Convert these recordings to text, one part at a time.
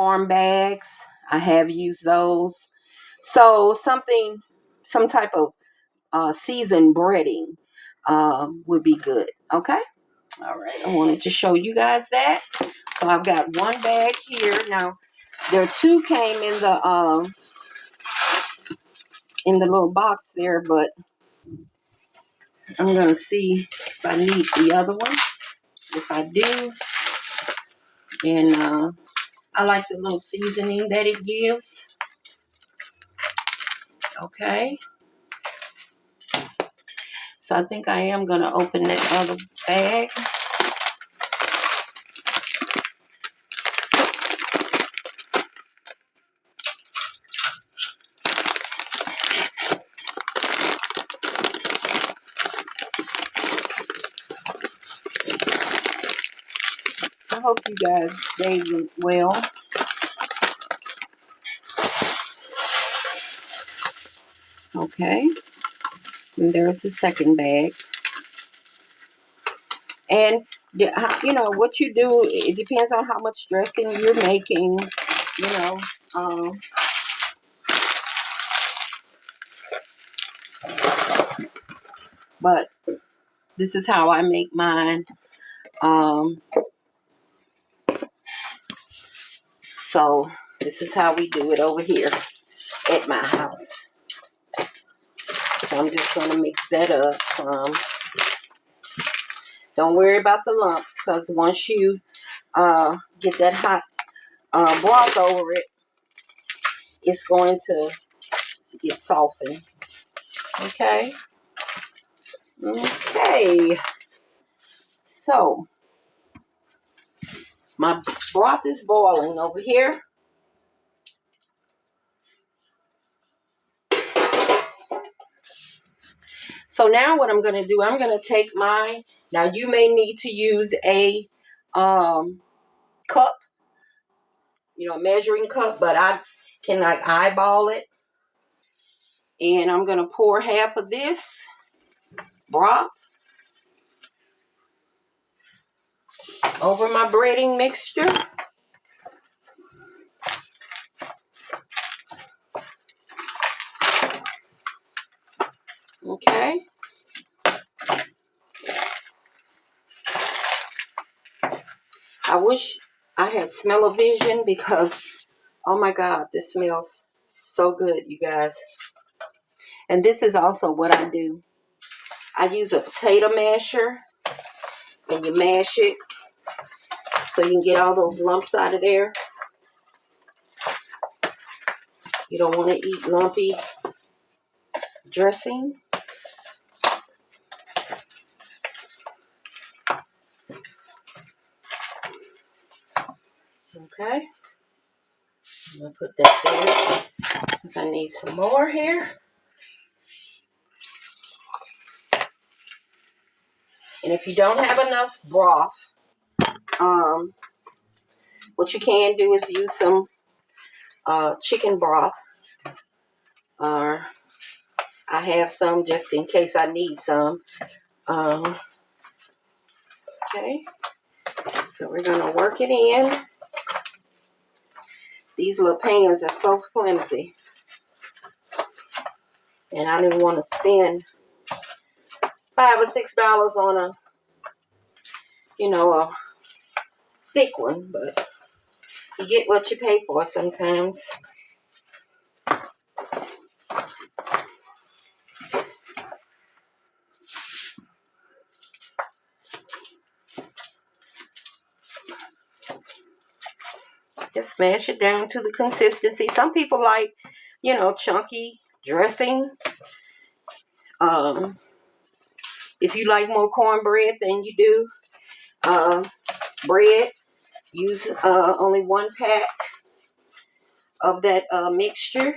farm bags. I have used those. So some type of seasoned breading would be good. Okay. All right. I wanted to show you guys that. So I've got one bag here. Now there two came in the little box there, but I'm gonna see if I need the other one. If I do, and I like the little seasoning that it gives. Okay. So I think I am going to open that other bag. I hope you guys stay well. Okay. And there's the second bag. And, you know, what you do, it depends on how much dressing you're making, you know. But this is how I make mine. So this is how we do it over here at my house. So I'm just going to mix that up some. Don't worry about the lumps, because once you get that hot broth over it, it's going to get softened. Okay. Okay. So my broth is boiling over here. So now what I'm going to do, I'm going to take my, now you may need to use a cup, you know, measuring cup, but I can like eyeball it. And I'm going to pour half of this broth over my breading mixture. Okay. I wish I had smell-o-vision because, oh my God, this smells so good, you guys. And this is also what I do. I use a potato masher, and you mash it so you can get all those lumps out of there. You don't want to eat lumpy dressing. Okay. I'm going to put that there because I need some more here. And if you don't have enough broth, what you can do is use some chicken broth. I have some just in case I need some. Okay. So we're going to work it in. These little pans are so flimsy. And I didn't want to spend $5 or $6 on a, you know, a thick one. But you get what you pay for sometimes. Just smash it down to the consistency. Some people like, you know, chunky dressing. If you like more cornbread than you do bread, use only 1 pack of that mixture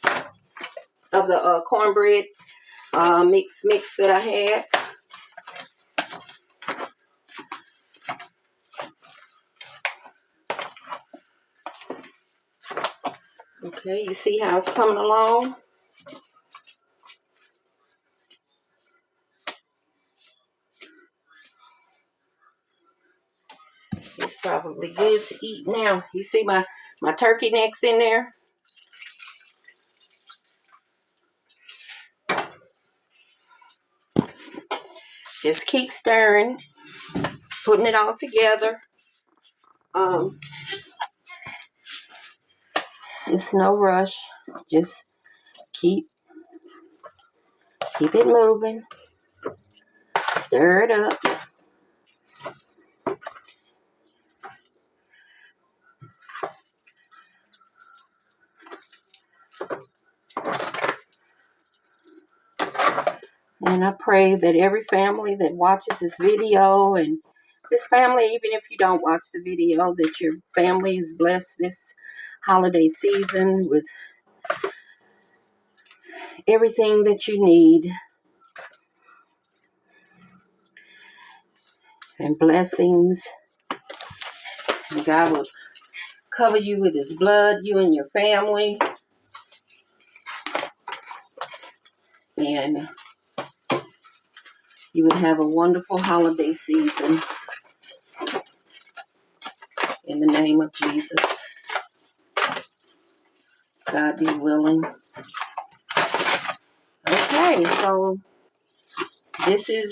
of the cornbread mix that I had. Okay, you see how it's coming along? It's probably probably good to eat now. You see my turkey necks in there? Just keep stirring, putting it all together. It's no rush. Just keep it moving. Stir it up. And I pray that every family that watches this video, and this family, even if you don't watch the video, that your family is blessed this holiday season with everything that you need. And blessings. And God will cover you with his blood, you and your family. And you would have a wonderful holiday season. In the name of Jesus. God be willing. Okay, so this is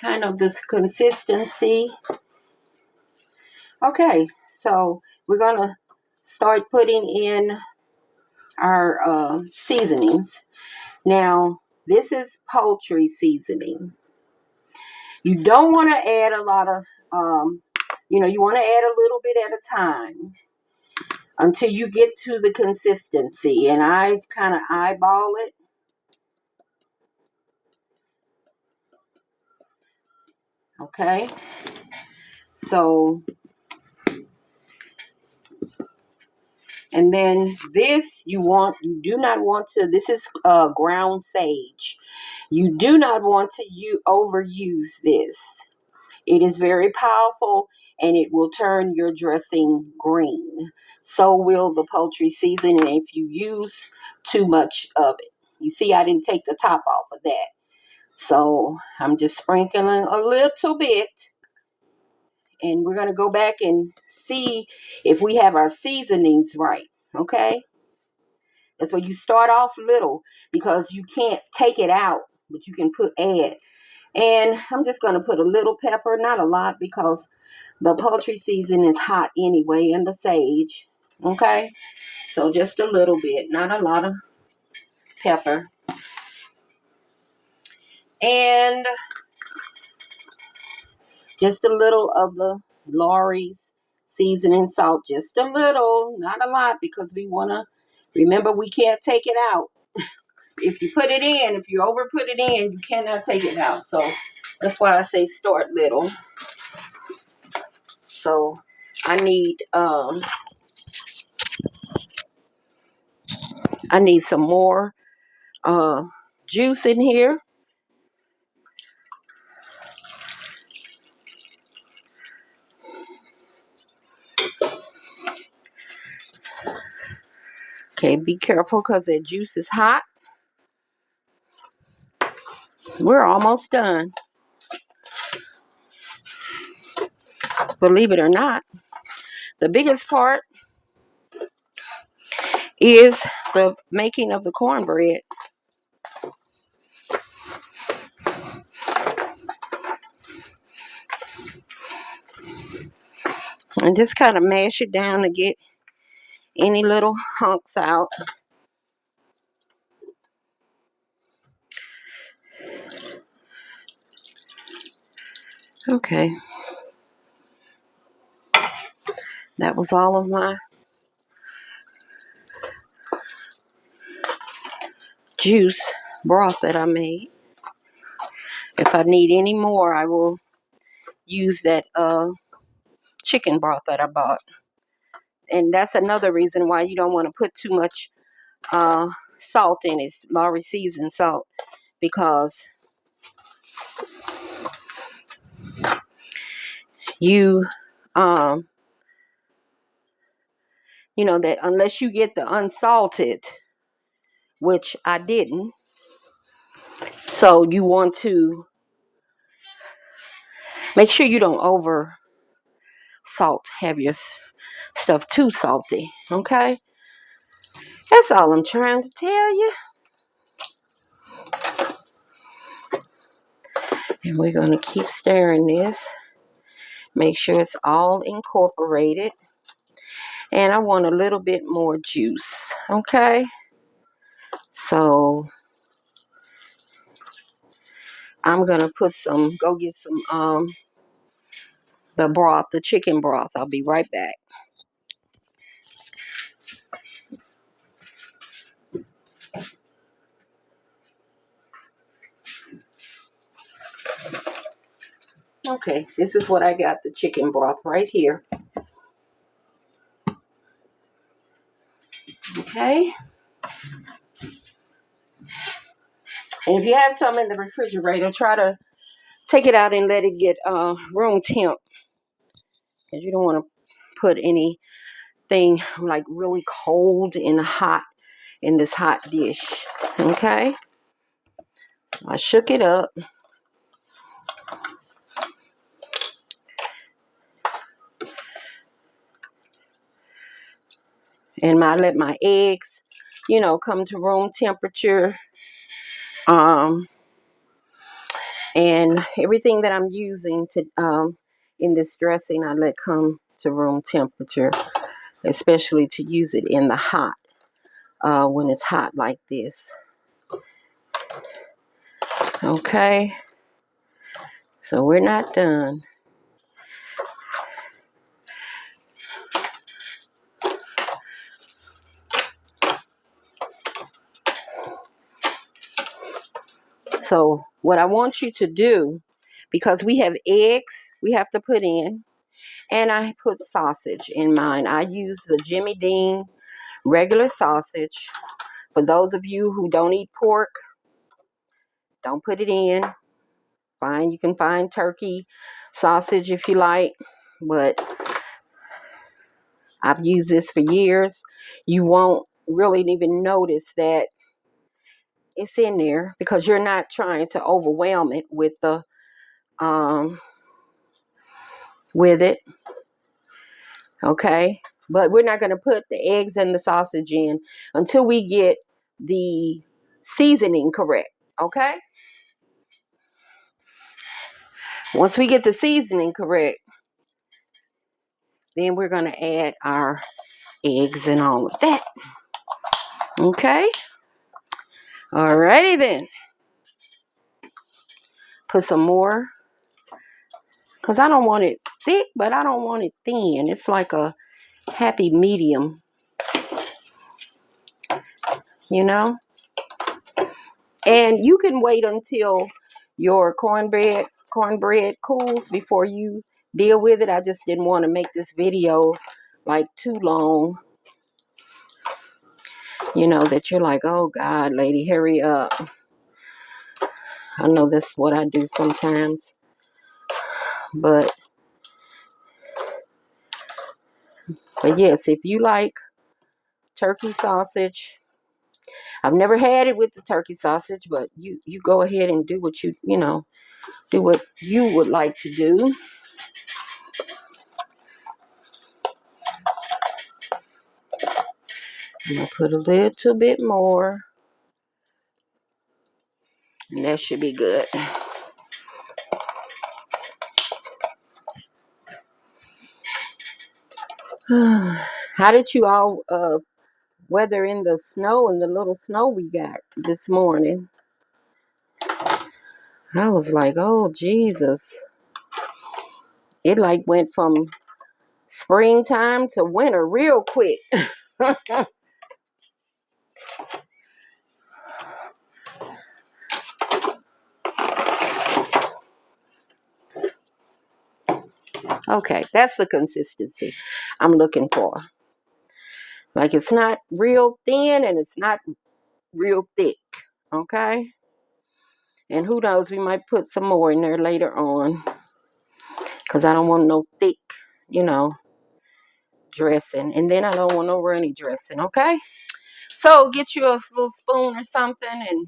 kind of this consistency. Okay, so we're gonna start putting in our seasonings. Now, this is poultry seasoning. You don't want to add a lot of, you want to add a little bit at a time until you get to the consistency. And I kind of eyeball it. Okay, so, and then this you do not want to, this is ground sage. You do not want to overuse this. It is very powerful and it will turn your dressing green. So will the poultry seasoning if you use too much of it. You see, I didn't take the top off of that. So I'm just sprinkling a little bit. And we're going to go back and see if we have our seasonings right. Okay? That's where you start off little because you can't take it out, but you can add. And I'm just going to put a little pepper, not a lot because the poultry season is hot anyway, and the sage. Okay? So just a little bit, not a lot of pepper. And just a little of the Lawry's seasoning salt. Just a little, not a lot, because we want to, remember, we can't take it out. If you put it in, if you over put it in, you cannot take it out. So that's why I say start little. So I need some more juice in here. Okay, be careful because that juice is hot. We're almost done. Believe it or not, the biggest part is the making of the cornbread. And just kind of mash it down to get any little hunks out. Okay. That was all of my juice broth that I made. If I need any more, I will use that chicken broth that I bought. And that's another reason why you don't want to put too much salt in it. It's Lawry seasoned salt, because you that unless you get the unsalted, which I didn't, so you want to Make sure you don't over salt, have your stuff too salty, okay? That's all I'm trying to tell you. And we're going to keep stirring this. Make sure it's all incorporated. And I want a little bit more juice, okay? So I'm going to go get some, the broth, the chicken broth. I'll be right back. Okay, this is what I got, the chicken broth right here. Okay. And if you have some in the refrigerator, try to take it out and let it get room temp. Because you don't want to put anything like really cold and hot in this hot dish. Okay. So I shook it up. And I let my eggs, come to room temperature. And everything that I'm using to in this dressing, I let come to room temperature, especially to use it in the hot, when it's hot like this. Okay, so we're not done. So what I want you to do, because we have eggs we have to put in, and I put sausage in mine. I use the Jimmy Dean regular sausage. For those of you who don't eat pork, don't put it in. Fine, you can find turkey sausage if you like, but I've used this for years. You won't really even notice that it's in there because you're not trying to overwhelm it with it. Okay, but we're not going to put the eggs and the sausage in until we get the seasoning correct. Okay, once we get the seasoning correct, then we're going to add our eggs and all of that. Okay, alrighty then. Put some more, because I don't want it thick, but I don't want it thin. It's like a happy medium, you know. And you can wait until your cornbread cools before you deal with it. I just didn't want to make this video like too long, that you're like, oh God, lady, hurry up. I know that's what I do sometimes, but yes, if you like turkey sausage, I've never had it with the turkey sausage, but you go ahead and do what do what you would like to do. I'm gonna put a little bit more, and that should be good. How did you all weather in the snow and the little snow we got this morning? I was like, oh Jesus. It like went from springtime to winter real quick. Okay, that's the consistency I'm looking for. Like, it's not real thin and it's not real thick. Okay? And who knows, we might put some more in there later on, because I don't want no thick, dressing. And then I don't want no runny dressing. Okay? So get you a little spoon or something and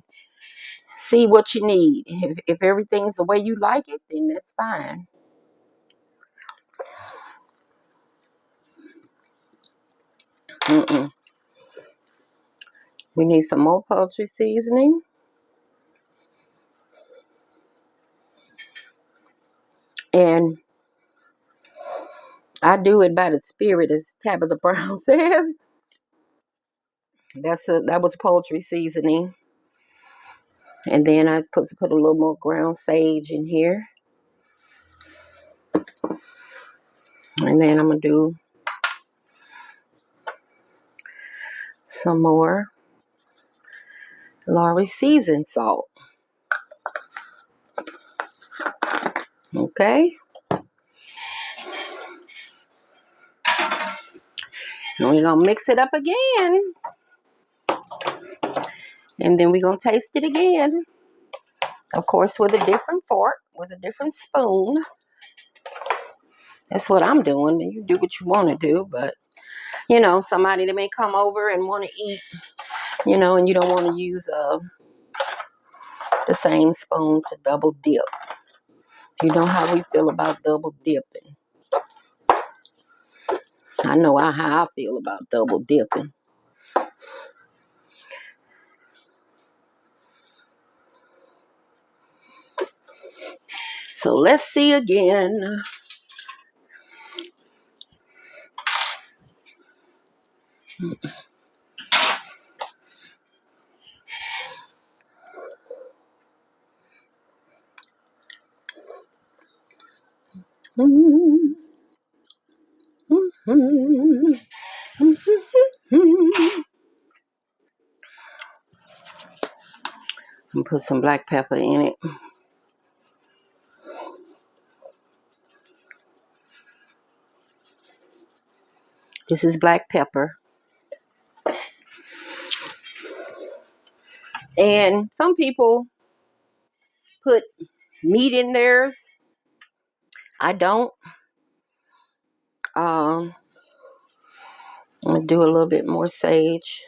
see what you need. If everything's the way you like it, then that's fine. Mm-mm. We need some more poultry seasoning. And I do it by the spirit, as Tabitha Brown says. That was poultry seasoning. And then I put a little more ground sage in here. And then I'm going to do some more Lawry seasoned salt. Okay. And we're going to mix it up again. And then we're going to taste it again. Of course, with a different fork, with a different spoon. That's what I'm doing. You do what you want to do. But, somebody that may come over and want to eat, and you don't want to use the same spoon to double dip. You know how we feel about double dipping. I know how I feel about double dipping. So let's see again. And put some black pepper in it. This is black pepper. And some people put meat in theirs. I don't. I'm going to do a little bit more sage.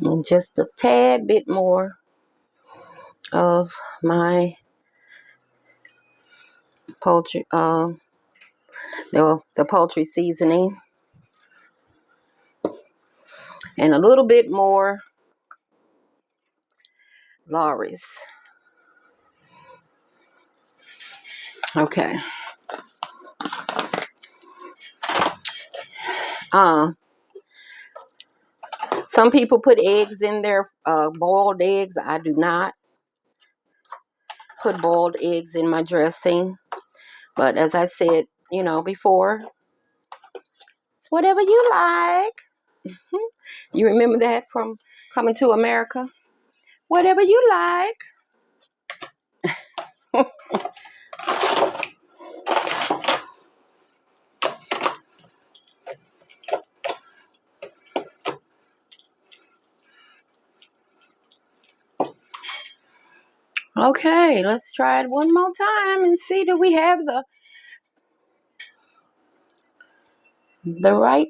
And just a tad bit more of my poultry, the poultry seasoning. And a little bit more Lawry's. Okay. Some people put eggs in there, boiled eggs. I do not put boiled eggs in my dressing. But as I said, before, it's whatever you like. You remember that from Coming to America? Whatever you like. Okay, let's try it one more time and see do we have the right.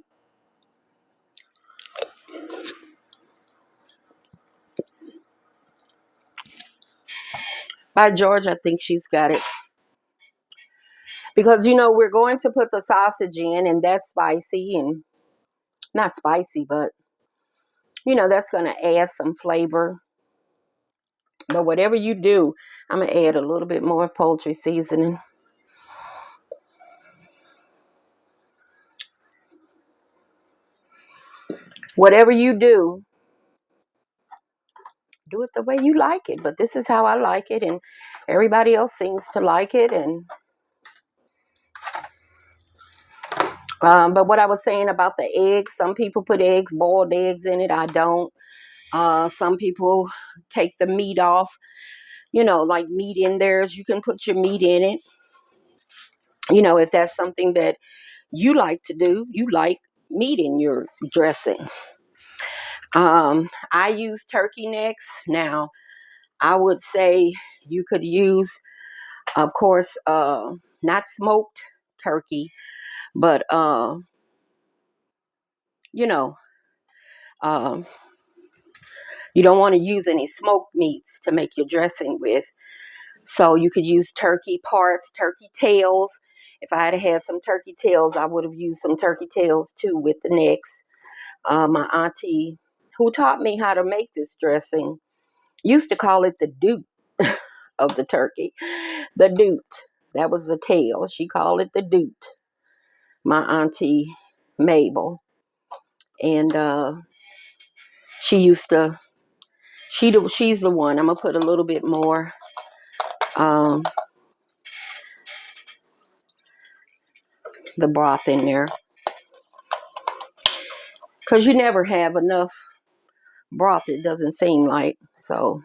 By George, I think she's got it. Because, we're going to put the sausage in, and that's spicy, and not spicy, but, that's going to add some flavor. But whatever you do, I'm going to add a little bit more poultry seasoning. Whatever you do it the way you like it. But this is how I like it, and everybody else seems to like it. And but what I was saying about the eggs, some people put boiled eggs in it. I don't. Some people take the meat off, like meat in theirs. You can put your meat in it. If that's something that you like to do, you like meat in your dressing. I use turkey necks. Now, I would say you could use, of course, not smoked turkey, but, um, you don't want to use any smoked meats to make your dressing with. So you could use turkey parts, turkey tails. If I had some turkey tails, I would have used some turkey tails too with the necks. My auntie, who taught me how to make this dressing, used to call it the doot of the turkey. The doot. That was the tail. She called it the doot. My auntie Mabel. And she used to, she's the one. I'm going to put a little bit more the broth in there. Because you never have enough broth, it doesn't seem like. So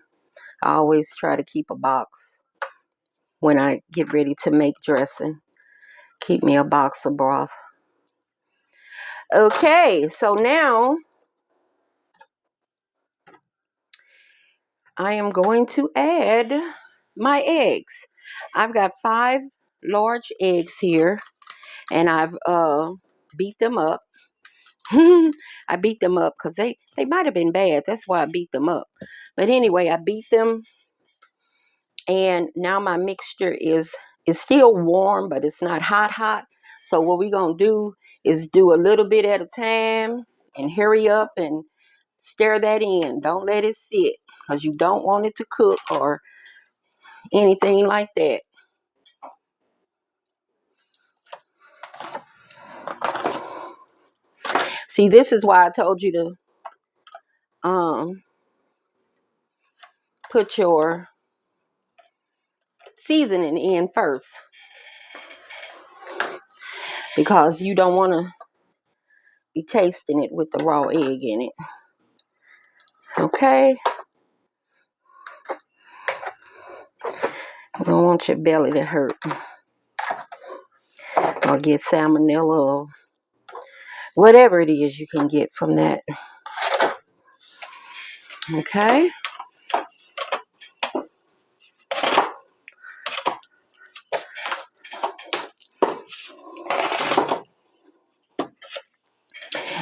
I always try to keep a box when I get ready to make dressing. Keep me a box of broth. Okay, so now I am going to add my eggs. I've got 5 large eggs here, and I've beat them up. I beat them up because they might have been bad. That's why I beat them up. But anyway, I beat them, and now my mixture is still warm, but it's not hot. So what we're going to do is do a little bit at a time and hurry up and stir that in. Don't let it sit because you don't want it to cook or anything like that. See, this is why I told you to put your seasoning in first, because you don't want to be tasting it with the raw egg in it. Okay? You don't want your belly to hurt or get salmonella or whatever it is you can get from that. Okay?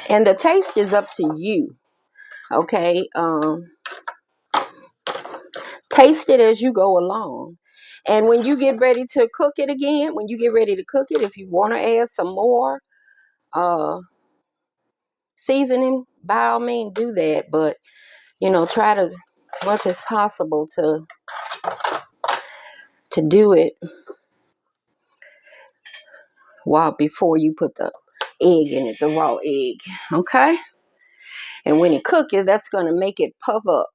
And the taste is up to you. Okay? Taste it as you go along. And when you get ready to cook it again, if you want to add some more seasoning, by all means do that. But, try to, as much as possible, to do it before you put the egg in it, the raw egg. Okay? And when it cooks, that's going to make it puff up.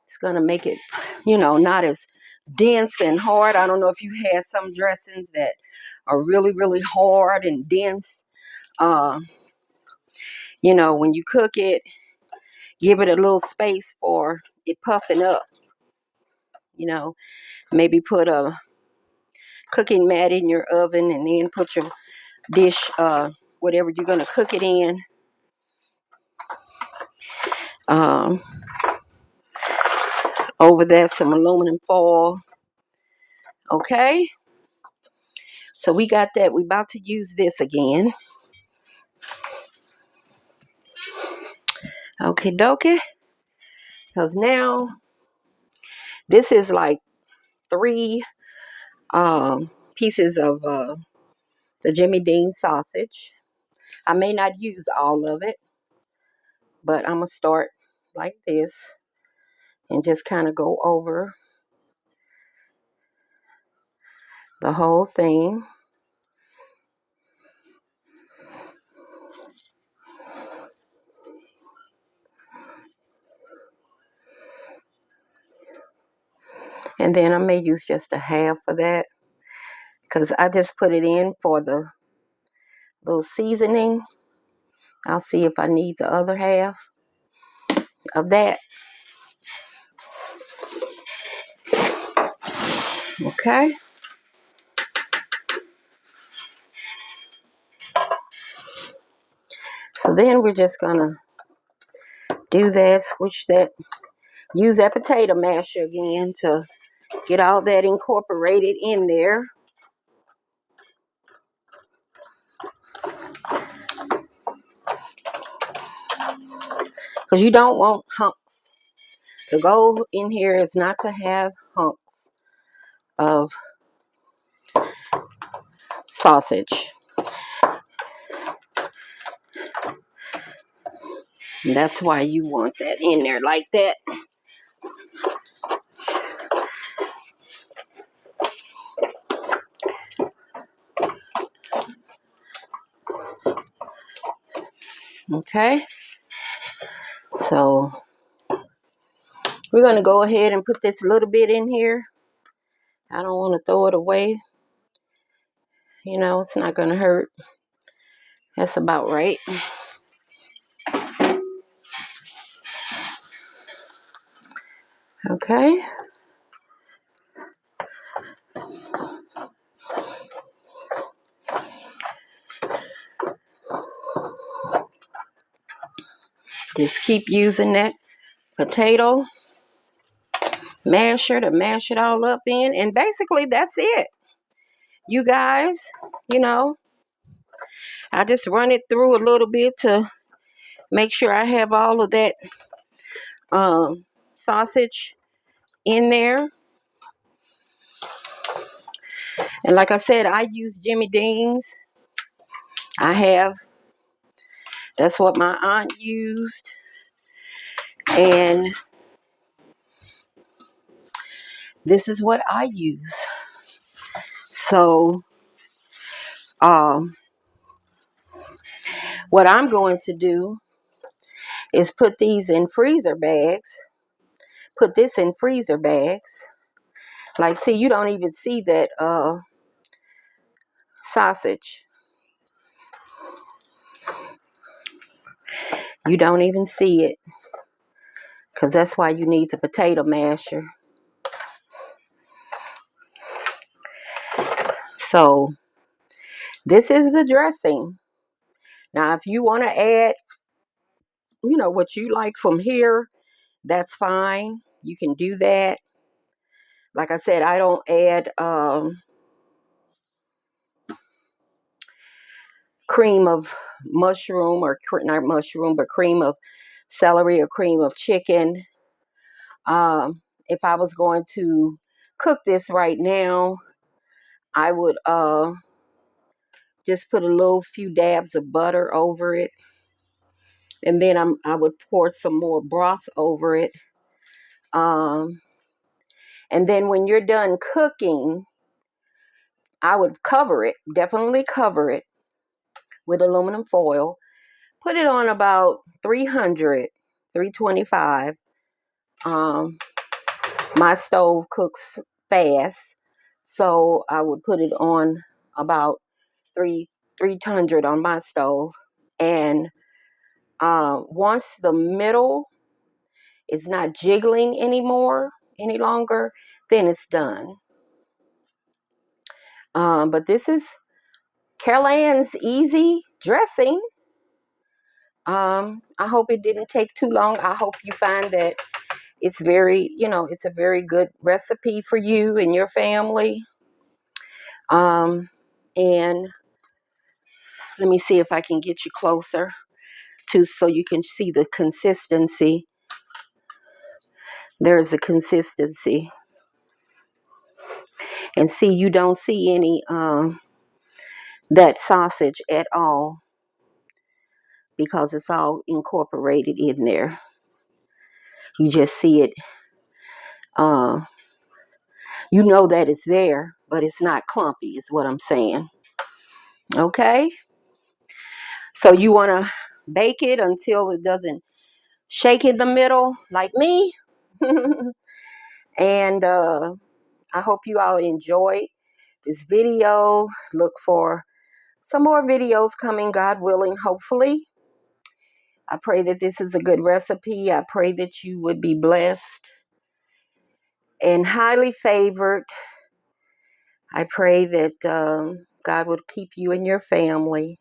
It's going to make it, not as dense and hard. I don't know if you had some dressings that are really, really hard and dense. When you cook it, give it a little space for it puffing up. Maybe put a cooking mat in your oven and then put your dish, whatever you're going to cook it in. Over there, some aluminum foil. Okay? So we got that. We're about to use this again. Okay, dokie. Because now, this is like 3 pieces of the Jimmy Dean sausage. I may not use all of it, but I'm going to start like this and just kind of go over the whole thing. And then I may use just a half of that, because I just put it in for the little seasoning. I'll see if I need the other half of that. Okay. So then we're just going to do that, switch that, use that potato masher again to get all that incorporated in there. Because you don't want humps The goal in here is not to have hunks of sausage. And that's why you want that in there like that. Okay. So we're going to go ahead and put this little bit in here. I don't want to throw it away. You know, it's not going to hurt. That's about right. Okay. Just keep using that potato masher to mash it all up in. And basically, that's it. You guys, you know, I just run it through a little bit to make sure I have all of that sausage in there. And like I said, I use Jimmy Dean's. That's what my aunt used. And this is what I use. So, what I'm going to do is put these in freezer bags. Put this in freezer bags. Like, see, you don't even see that sausage. You don't even see it. Because that's why you need the potato masher. So, this is the dressing. Now, if you want to add, you know, what you like from here, that's fine. You can do that. Like I said, I don't add cream of mushroom or not mushroom, but cream of celery or cream of chicken. If I was going to cook this right now, I would just put a little few dabs of butter over it, and then I would pour some more broth over it. And then when you're done cooking, I would definitely cover it with aluminum foil. Put it on about 300, 325. My stove cooks fast, so I would put it on about 300 on my stove. And once the middle is not jiggling any longer, then it's done. But this is Carol Ann's easy dressing. I hope it didn't take too long. I hope you find that it's it's a very good recipe for you and your family. And let me see if I can get you closer so you can see the consistency. There's a consistency. And see, you don't see any that sausage at all because it's all incorporated in there. You just see it. You know that it's there, but it's not clumpy, is what I'm saying. Okay? So you want to bake it until it doesn't shake in the middle like me. And I hope you all enjoyed this video. Look for some more videos coming, God willing, hopefully. I pray that this is a good recipe. I pray that you would be blessed and highly favored. I pray that God would keep you and your family.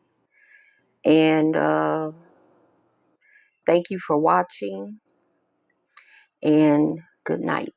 And thank you for watching. And good night.